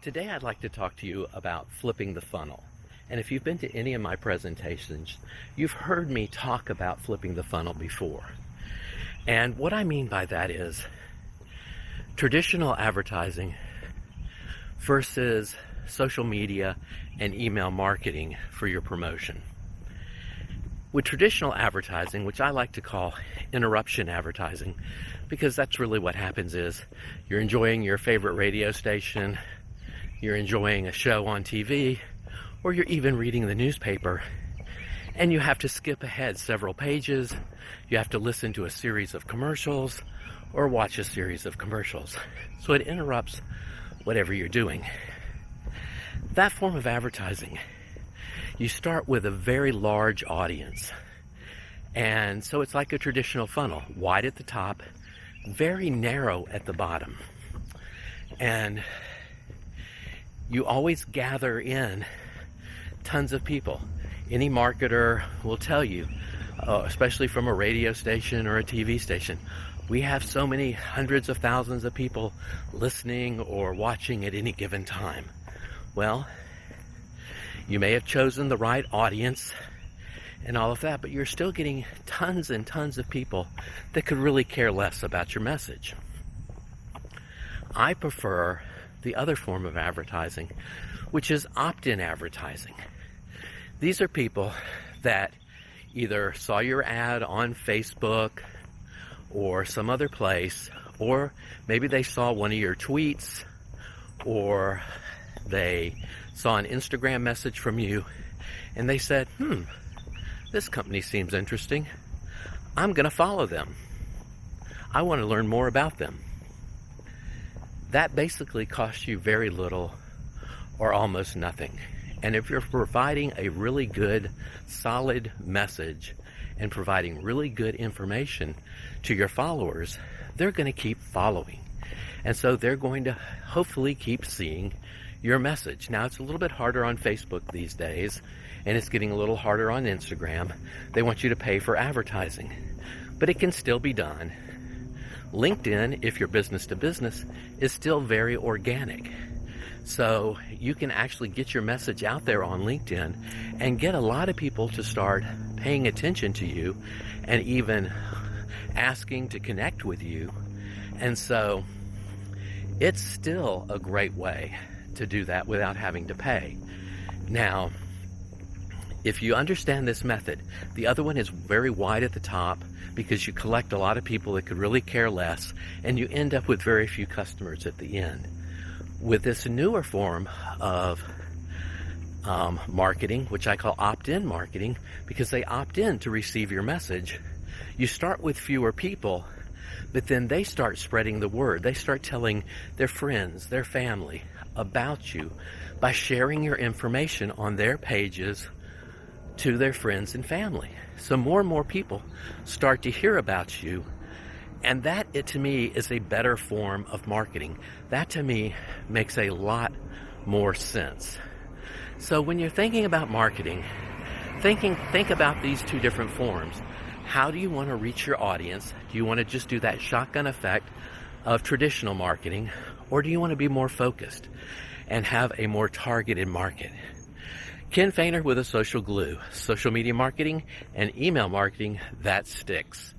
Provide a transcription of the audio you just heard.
Today I'd like to talk to you about flipping the funnel. And if you've been to any of my presentations, you've heard me talk about flipping the funnel before. And what I mean by that is traditional advertising versus social media and email marketing for your promotion. With traditional advertising, which I like to call interruption advertising, because that's really what happens is you're enjoying your favorite radio station, you're enjoying a show on TV, or you're even reading the newspaper, and you have to skip ahead several pages, you have to listen to a series of commercials, or watch a series of commercials. So it interrupts whatever you're doing. That form of advertising, you start with a very large audience. And so it's like a traditional funnel, wide at the top, very narrow at the bottom. And you always gather in tons of people. Any marketer will tell you, especially from a radio station or a TV station, we have so many hundreds of thousands of people listening or watching at any given time. Well, you may have chosen the right audience and all of that, but you're still getting tons and tons of people that could really care less about your message. I prefer the other form of advertising, which is opt-in advertising. These are people that either saw your ad on Facebook or some other place, or maybe they saw one of your tweets, or they saw an Instagram message from you, and they said, this company seems interesting. I'm going to follow them. I want to learn more about them. That basically costs you very little or almost nothing. And if you're providing a really good, solid message and providing really good information to your followers, they're going to keep following. And so they're going to hopefully keep seeing your message. Now, it's a little bit harder on Facebook these days, and it's getting a little harder on Instagram. They want you to pay for advertising, but it can still be done. LinkedIn, if you're business to business, is still very organic. So you can actually get your message out there on LinkedIn and get a lot of people to start paying attention to you and even asking to connect with you. And so it's still a great way to do that without having to pay. Now, if you understand this method, the other one is very wide at the top because you collect a lot of people that could really care less, and you end up with very few customers at the end. With this newer form of marketing, which I call opt-in marketing, because they opt in to receive your message, you start with fewer people, but then they start spreading the word. They start telling their friends, their family about you by sharing your information on their pages to their friends and family. So more and more people start to hear about you, and that, to me, is a better form of marketing. That, to me, makes a lot more sense. So when you're thinking about marketing, think about these two different forms. How do you want to reach your audience? Do you want to just do that shotgun effect of traditional marketing, or do you want to be more focused and have a more targeted market? Ken Fainer with A Social Glue, social media marketing and email marketing that sticks.